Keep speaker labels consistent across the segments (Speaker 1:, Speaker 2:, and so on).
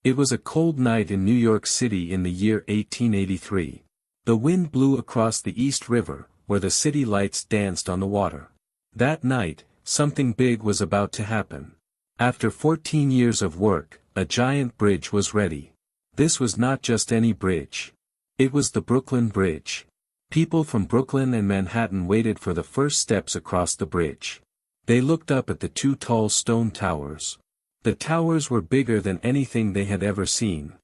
Speaker 1: It was a cold night in New York City in the year 1883. The wind blew across the East River, where the city lights danced on the water. That night, something big was about to happen. After 14 years of work, a giant bridge was ready. This was not just any bridge. It was the Brooklyn Bridge. People from Brooklyn and Manhattan waited for the first steps across the bridge. They looked up at the two tall stone towers. The towers were bigger than anything they had ever seen.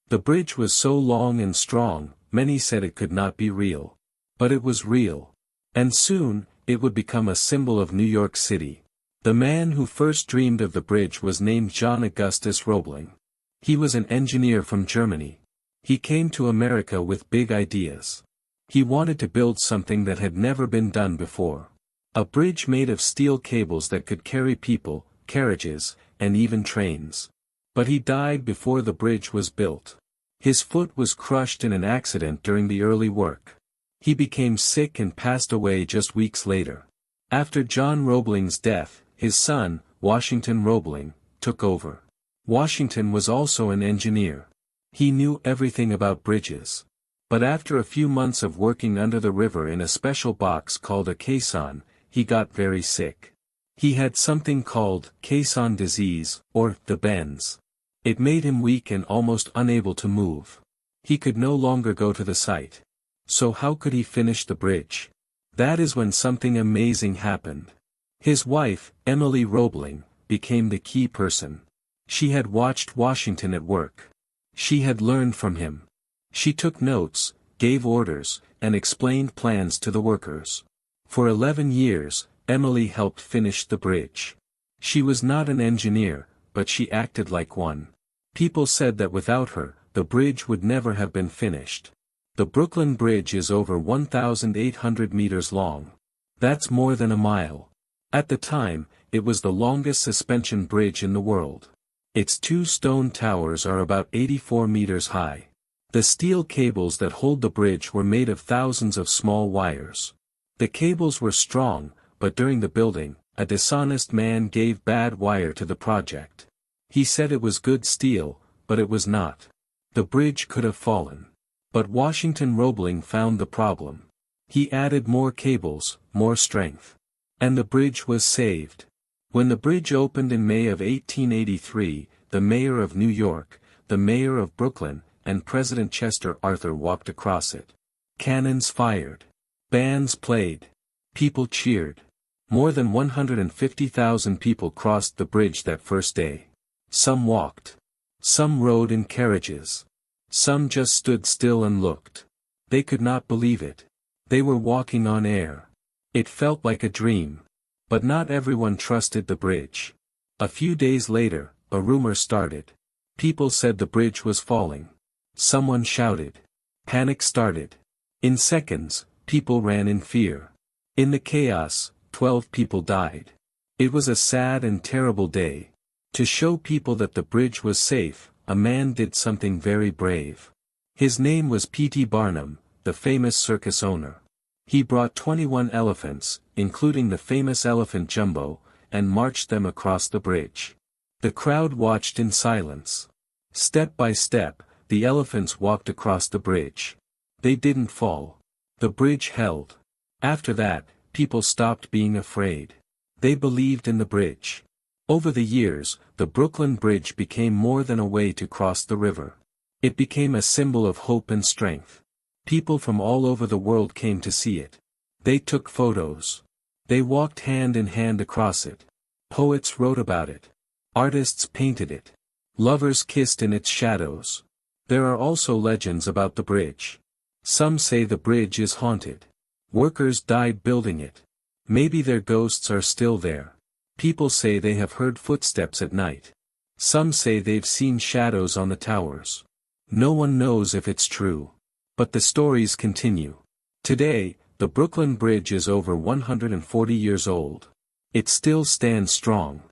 Speaker 1: The bridge was so long and strong, many said it could not be real. But it was real. And soon, it would become a symbol of New York City. The man who first dreamed of the bridge was named John Augustus Roebling. He was an engineer from Germany. He came to America with big ideas. He wanted to build something that had never been done before. A bridge made of steel cables that could carry people, carriages, and even trains. But he died before the bridge was built. His foot was crushed in an accident during the early work. He became sick and passed away just weeks later. After John Roebling's death, his son, Washington Roebling, took over. Washington was also an engineer. He knew everything about bridges. But after a few months of working under the river in a special box called a caisson, he got very sick. He had something called caisson disease, or the bends. It made him weak and almost unable to move. He could no longer go to the site. So how could he finish the bridge? That is when something amazing happened. His wife, Emily Roebling, became the key person. She had watched Washington at work. She had learned from him. She took notes, gave orders, and explained plans to the workers. For 11 years, Emily helped finish the bridge. She was not an engineer, but she acted like one. People said that without her, the bridge would never have been finished. The Brooklyn Bridge is over 1,800 meters long. That's more than a mile. At the time, it was the longest suspension bridge in the world. Its two stone towers are about 84 meters high. The steel cables that hold the bridge were made of thousands of small wires. The cables were strong, but during the building, a dishonest man gave bad wire to the project. He said it was good steel, but it was not. The bridge could have fallen. But Washington Roebling found the problem. He added more cables, more strength. And the bridge was saved. When the bridge opened in May of 1883, the mayor of New York, the mayor of Brooklyn, and President Chester Arthur walked across it. Cannons fired. Bands played. People cheered. More than 150,000 people crossed the bridge that first day. Some walked. Some rode in carriages. Some just stood still and looked. They could not believe it. They were walking on air. It felt like a dream. But not everyone trusted the bridge. A few days later, a rumor started. People said the bridge was falling. Someone shouted. Panic started. In seconds, people ran in fear. In the chaos, 12 people died. It was a sad and terrible day. To show people that the bridge was safe, a man did something very brave. His name was P.T. Barnum, the famous circus owner. He brought 21 elephants, including the famous elephant Jumbo, and marched them across the bridge. The crowd watched in silence. Step by step, the elephants walked across the bridge. They didn't fall. The bridge held. After that, people stopped being afraid. They believed in the bridge. Over the years, the Brooklyn Bridge became more than a way to cross the river. It became a symbol of hope and strength. People from all over the world came to see it. They took photos. They walked hand in hand across it. Poets wrote about it. Artists painted it. Lovers kissed in its shadows. There are also legends about the bridge. Some say the bridge is haunted. Workers died building it. Maybe their ghosts are still there. People say they have heard footsteps at night. Some say they've seen shadows on the towers. No one knows if it's true. But the stories continue. Today, the Brooklyn Bridge is over 140 years old. It still stands strong.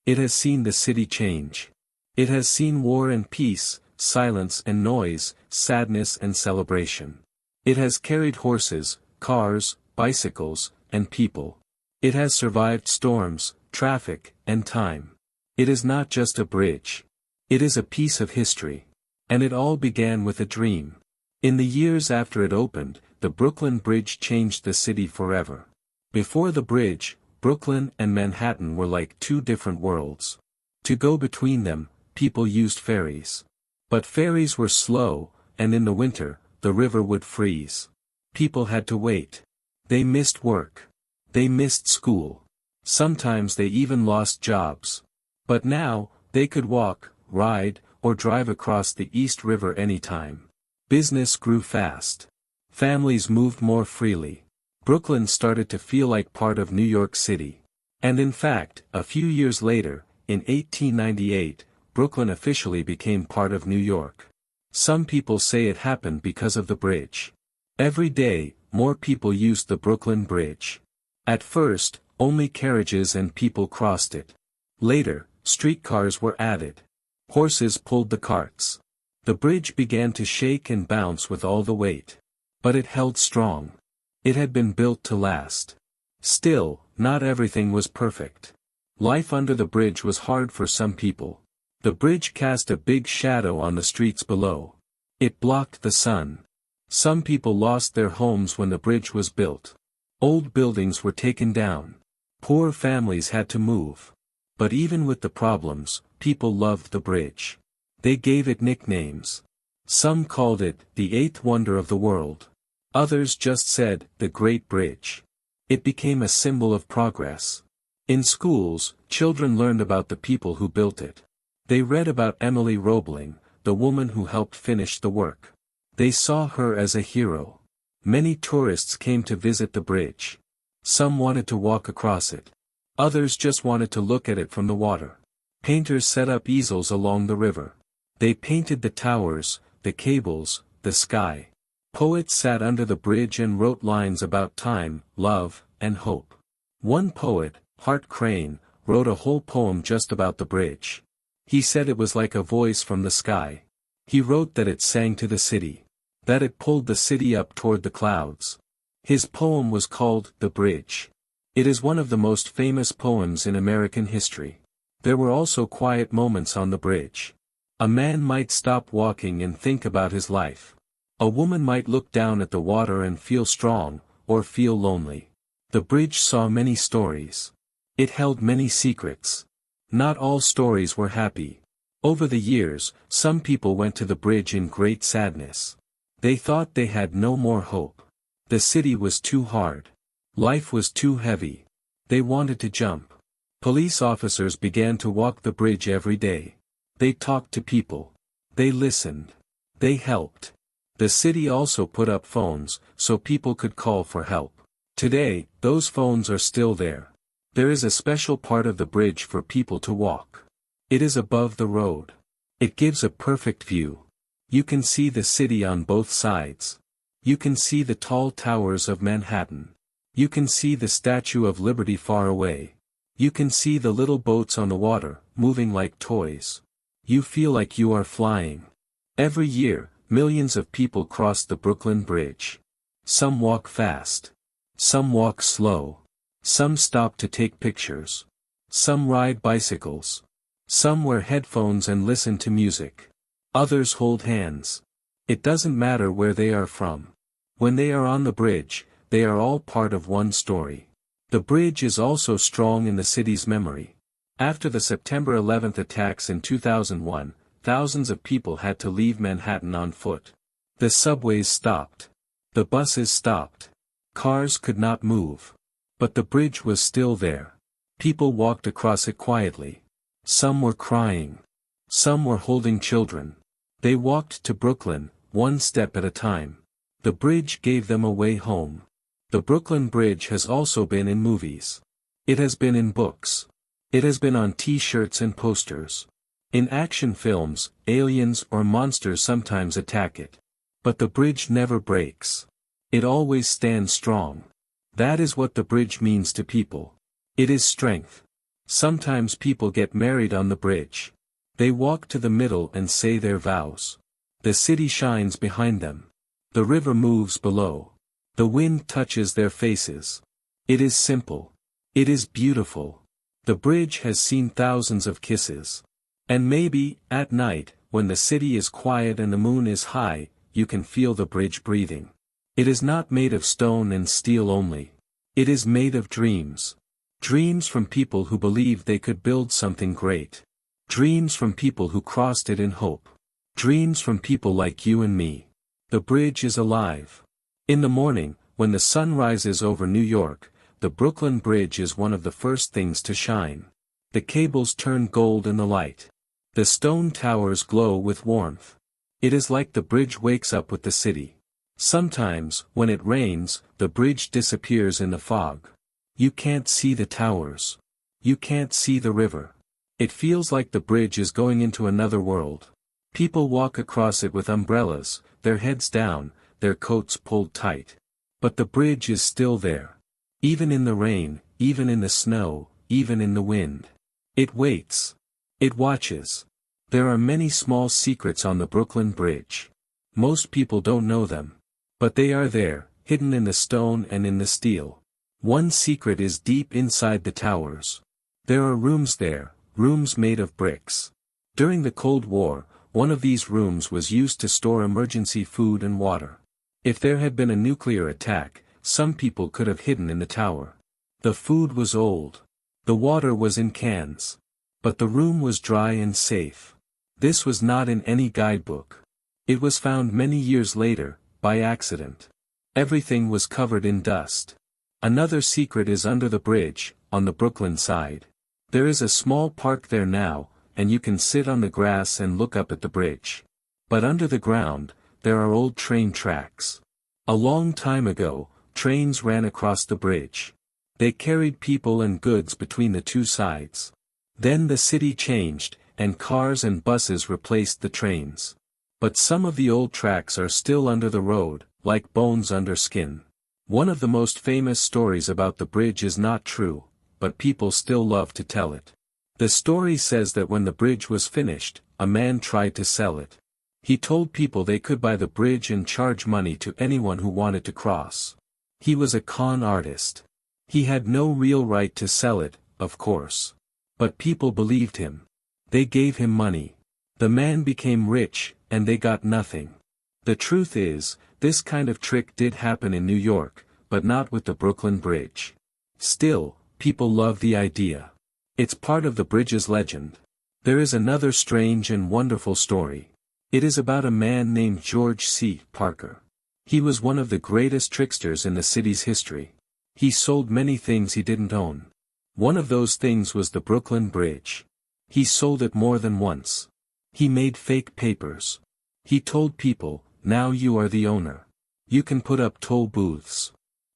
Speaker 1: It has seen the city change. It has seen war and peace, silence and noise, sadness and celebration. It has carried horses, cars, bicycles, and people. It has survived storms, traffic, and time. It is not just a bridge. It is a piece of history. And it all began with a dream. In the years after it opened, the Brooklyn Bridge changed the city forever. Before the bridge, Brooklyn and Manhattan were like two different worlds. To go between them, people used ferries. But ferries were slow, and in the winter, the river would freeze. People had to wait. They missed work. They missed school. Sometimes they even lost jobs. But now, they could walk, ride, or drive across the East River anytime. Business grew fast. Families moved more freely. Brooklyn started to feel like part of New York City. And in fact, a few years later, in 1898, Brooklyn officially became part of New York. Some people say it happened because of the bridge. Every day, more people used the Brooklyn Bridge. At first, only carriages and people crossed it. Later, streetcars were added. Horses pulled the carts. The bridge began to shake and bounce with all the weight. But it held strong. It had been built to last. Still, not everything was perfect. Life under the bridge was hard for some people. The bridge cast a big shadow on the streets below. It blocked the sun. Some people lost their homes when the bridge was built. Old buildings were taken down. Poor families had to move. But even with the problems, people loved the bridge. They gave it nicknames. Some called it the eighth wonder of the world. Others just said, the Great Bridge. It became a symbol of progress. In schools, children learned about the people who built it. They read about Emily Roebling, the woman who helped finish the work. They saw her as a hero. Many tourists came to visit the bridge. Some wanted to walk across it. Others just wanted to look at it from the water. Painters set up easels along the river. They painted the towers, the cables, the sky. Poets sat under the bridge and wrote lines about time, love, and hope. One poet, Hart Crane, wrote a whole poem just about the bridge. He said it was like a voice from the sky. He wrote that it sang to the city. That it pulled the city up toward the clouds. His poem was called The Bridge. It is one of the most famous poems in American history. There were also quiet moments on the bridge. A man might stop walking and think about his life. A woman might look down at the water and feel strong, or feel lonely. The bridge saw many stories. It held many secrets. Not all stories were happy. Over the years, some people went to the bridge in great sadness. They thought they had no more hope. The city was too hard. Life was too heavy. They wanted to jump. Police officers began to walk the bridge every day. They talked to people. They listened. They helped. The city also put up phones, so people could call for help. Today, those phones are still there. There is a special part of the bridge for people to walk. It is above the road. It gives a perfect view. You can see the city on both sides. You can see the tall towers of Manhattan. You can see the Statue of Liberty far away. You can see the little boats on the water, moving like toys. You feel like you are flying. Every year, millions of people cross the Brooklyn Bridge. Some walk fast. Some walk slow. Some stop to take pictures. Some ride bicycles. Some wear headphones and listen to music. Others hold hands. It doesn't matter where they are from. When they are on the bridge, they are all part of one story. The bridge is also strong in the city's memory. After the September 11th attacks in 2001, thousands of people had to leave Manhattan on foot. The subways stopped. The buses stopped. Cars could not move. But the bridge was still there. People walked across it quietly. Some were crying. Some were holding children. They walked to Brooklyn, one step at a time. The bridge gave them a way home. The Brooklyn Bridge has also been in movies. It has been in books. It has been on T-shirts and posters. In action films, aliens or monsters sometimes attack it. But the bridge never breaks. It always stands strong. That is what the bridge means to people. It is strength. Sometimes people get married on the bridge. They walk to the middle and say their vows. The city shines behind them. The river moves below. The wind touches their faces. It is simple. It is beautiful. The bridge has seen thousands of kisses. And maybe, at night, when the city is quiet and the moon is high, you can feel the bridge breathing. It is not made of stone and steel only. It is made of dreams. Dreams from people who believed they could build something great. Dreams from people who crossed it in hope. Dreams from people like you and me. The bridge is alive. In the morning, when the sun rises over New York, the Brooklyn Bridge is one of the first things to shine. The cables turn gold in the light. The stone towers glow with warmth. It is like the bridge wakes up with the city. Sometimes, when it rains, the bridge disappears in the fog. You can't see the towers. You can't see the river. It feels like the bridge is going into another world. People walk across it with umbrellas, their heads down, their coats pulled tight. But the bridge is still there. Even in the rain, even in the snow, even in the wind. It waits. It watches. There are many small secrets on the Brooklyn Bridge. Most people don't know them. But they are there, hidden in the stone and in the steel. One secret is deep inside the towers. There are rooms there, rooms made of bricks. During the Cold War, one of these rooms was used to store emergency food and water. If there had been a nuclear attack, some people could have hidden in the tower. The food was old. The water was in cans. But the room was dry and safe. This was not in any guidebook. It was found many years later, by accident. Everything was covered in dust. Another secret is under the bridge, on the Brooklyn side. There is a small park there now, and you can sit on the grass and look up at the bridge. But under the ground, there are old train tracks. A long time ago, trains ran across the bridge. They carried people and goods between the two sides. Then the city changed, and cars and buses replaced the trains. But some of the old tracks are still under the road, like bones under skin. One of the most famous stories about the bridge is not true, but people still love to tell it. The story says that when the bridge was finished, a man tried to sell it. He told people they could buy the bridge and charge money to anyone who wanted to cross. He was a con artist. He had no real right to sell it, of course. But people believed him. They gave him money. The man became rich, and they got nothing. The truth is, this kind of trick did happen in New York, but not with the Brooklyn Bridge. Still, people love the idea. It's part of the bridge's legend. There is another strange and wonderful story. It is about a man named George C. Parker. He was one of the greatest tricksters in the city's history. He sold many things he didn't own. One of those things was the Brooklyn Bridge. He sold it more than once. He made fake papers. He told people, now you are the owner. You can put up toll booths.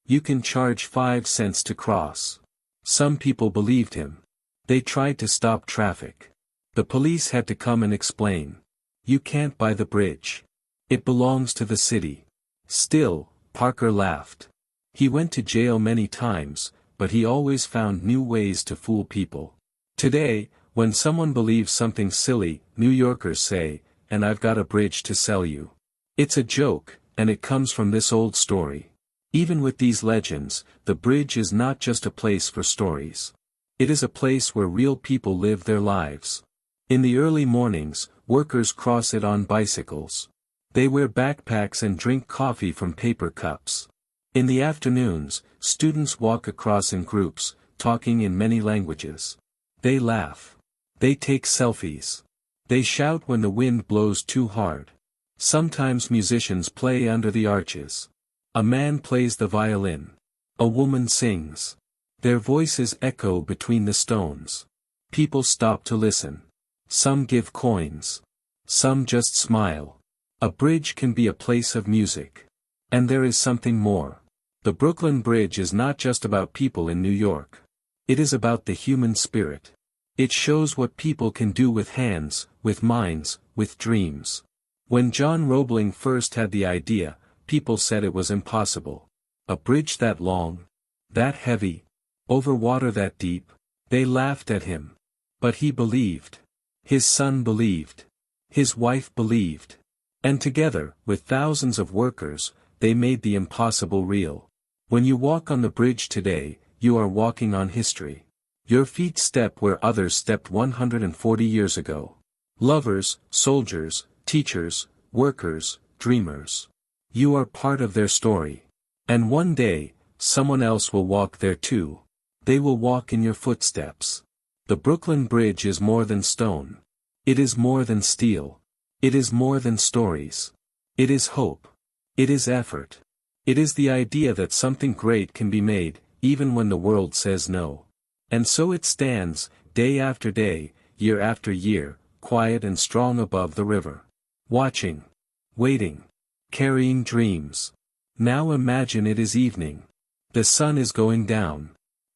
Speaker 1: You can charge 5 cents to cross. Some people believed him. They tried to stop traffic. The police had to come and explain. You can't buy the bridge. It belongs to the city. Still, Parker laughed. He went to jail many times, but he always found new ways to fool people. Today, when someone believes something silly, New Yorkers say, and I've got a bridge to sell you. It's a joke, and it comes from this old story. Even with these legends, the bridge is not just a place for stories. It is a place where real people live their lives. In the early mornings, workers cross it on bicycles. They wear backpacks and drink coffee from paper cups. In the afternoons, students walk across in groups, talking in many languages. They laugh. They take selfies. They shout when the wind blows too hard. Sometimes musicians play under the arches. A man plays the violin. A woman sings. Their voices echo between the stones. People stop to listen. Some give coins. Some just smile. A bridge can be a place of music. And there is something more. The Brooklyn Bridge is not just about people in New York. It is about the human spirit. It shows what people can do with hands, with minds, with dreams. When John Roebling first had the idea, people said it was impossible. A bridge that long, that heavy, over water that deep. They laughed at him. But he believed. His son believed. His wife believed. And together, with thousands of workers, they made the impossible real. When you walk on the bridge today, you are walking on history. Your feet step where others stepped 140 years ago. Lovers, soldiers, teachers, workers, dreamers. You are part of their story. And one day, someone else will walk there too. They will walk in your footsteps. The Brooklyn Bridge is more than stone. It is more than steel. It is more than stories. It is hope. It is effort. It is the idea that something great can be made, even when the world says no. And so it stands, day after day, year after year, quiet and strong above the river. Watching. Waiting. Carrying dreams. Now imagine it is evening. The sun is going down.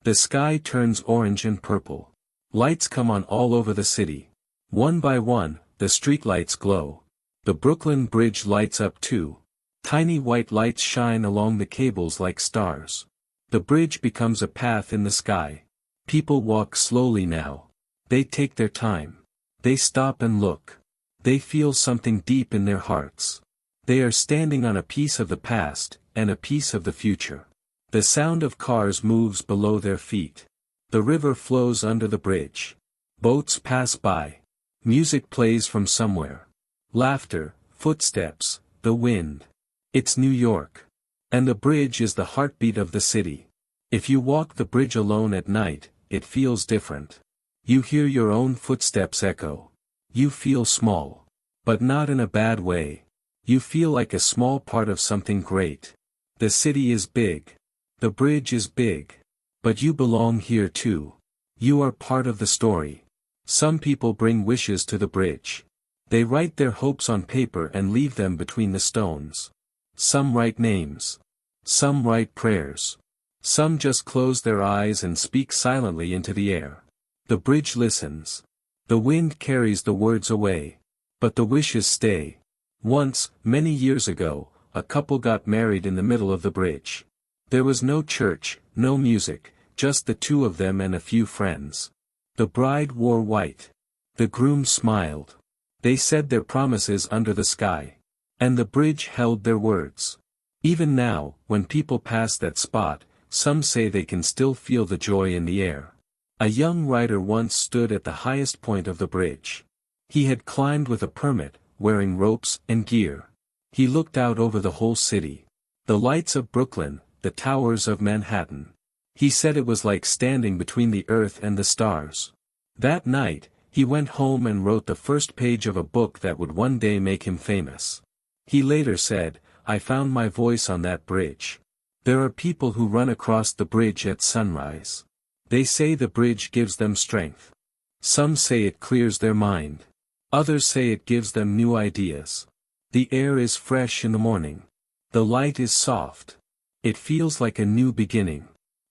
Speaker 1: The sky turns orange and purple. Lights come on all over the city. One by one, the streetlights glow. The Brooklyn Bridge lights up too. Tiny white lights shine along the cables like stars. The bridge becomes a path in the sky. People walk slowly now. They take their time. They stop and look. They feel something deep in their hearts. They are standing on a piece of the past, and a piece of the future. The sound of cars moves below their feet. The river flows under the bridge. Boats pass by. Music plays from somewhere. Laughter, footsteps, the wind. It's New York. And the bridge is the heartbeat of the city. If you walk the bridge alone at night, it feels different. You hear your own footsteps echo. You feel small. But not in a bad way. You feel like a small part of something great. The city is big. The bridge is big. But you belong here too. You are part of the story. Some people bring wishes to the bridge. They write their hopes on paper and leave them between the stones. Some write names. Some write prayers. Some just close their eyes and speak silently into the air. The bridge listens. The wind carries the words away. But the wishes stay. Once, many years ago, a couple got married in the middle of the bridge. There was no church, no music, just the two of them and a few friends. The bride wore white. The groom smiled. They said their promises under the sky. And the bridge held their words. Even now, when people pass that spot, some say they can still feel the joy in the air. A young writer once stood at the highest point of the bridge. He had climbed with a permit, wearing ropes and gear. He looked out over the whole city. The lights of Brooklyn, the towers of Manhattan. He said it was like standing between the earth and the stars. That night, he went home and wrote the first page of a book that would one day make him famous. He later said, "I found my voice on that bridge." There are people who run across the bridge at sunrise. They say the bridge gives them strength. Some say it clears their mind. Others say it gives them new ideas. The air is fresh in the morning. The light is soft. It feels like a new beginning.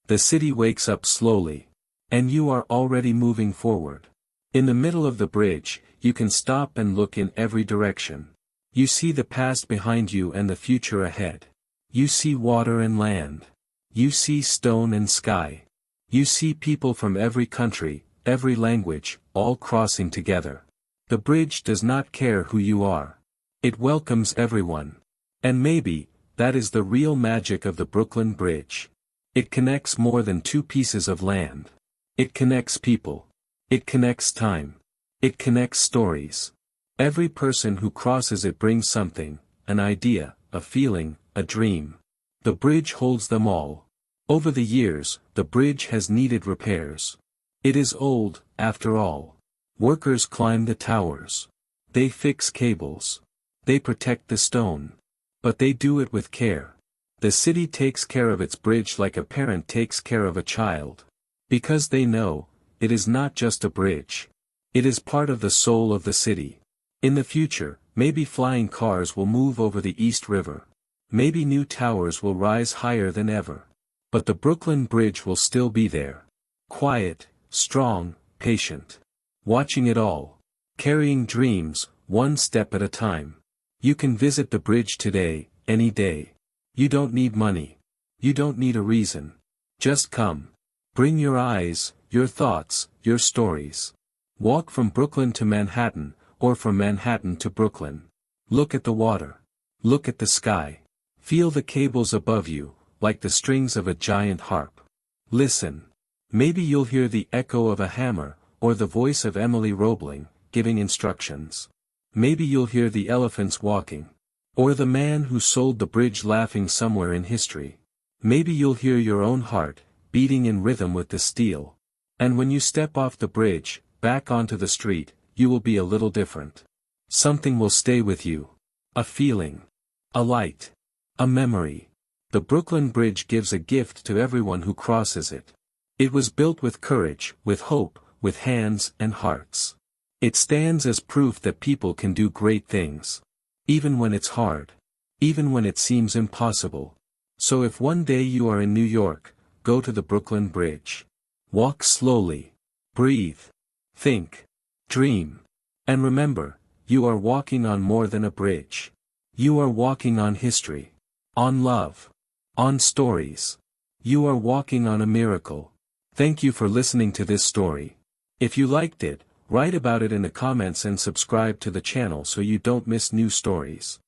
Speaker 1: The city wakes up slowly. And you are already moving forward. In the middle of the bridge, you can stop and look in every direction. You see the past behind you and the future ahead. You see water and land. You see stone and sky. You see people from every country, every language, all crossing together. The bridge does not care who you are. It welcomes everyone. And maybe, that is the real magic of the Brooklyn Bridge. It connects more than two pieces of land. It connects people. It connects time. It connects stories. Every person who crosses it brings something, an idea, a feeling, a dream. The bridge holds them all. Over the years, the bridge has needed repairs. It is old, after all. Workers climb the towers. They fix cables. They protect the stone. But they do it with care. The city takes care of its bridge like a parent takes care of a child. Because they know, it is not just a bridge. It is part of the soul of the city. In the future, maybe flying cars will move over the East River. Maybe new towers will rise higher than ever. But the Brooklyn Bridge will still be there. Quiet, strong, patient. Watching it all. Carrying dreams, one step at a time. You can visit the bridge today, any day. You don't need money. You don't need a reason. Just come. Bring your eyes, your thoughts, your stories. Walk from Brooklyn to Manhattan, or from Manhattan to Brooklyn. Look at the water. Look at the sky. Feel the cables above you, like the strings of a giant harp. Listen. Maybe you'll hear the echo of a hammer, or the voice of Emily Roebling, giving instructions. Maybe you'll hear the elephants walking. Or the man who sold the bridge laughing somewhere in history. Maybe you'll hear your own heart, beating in rhythm with the steel. And when you step off the bridge, back onto the street, you will be a little different. Something will stay with you. A feeling. A light. A memory. The Brooklyn Bridge gives a gift to everyone who crosses it. It was built with courage, with hope, with hands and hearts. It stands as proof that people can do great things. Even when it's hard. Even when it seems impossible. So if one day you are in New York, go to the Brooklyn Bridge. Walk slowly. Breathe. Think. Dream. And remember, you are walking on more than a bridge. You are walking on history. On love. On stories. You are walking on a miracle. Thank you for listening to this story. If you liked it, write about it in the comments and subscribe to the channel so you don't miss new stories.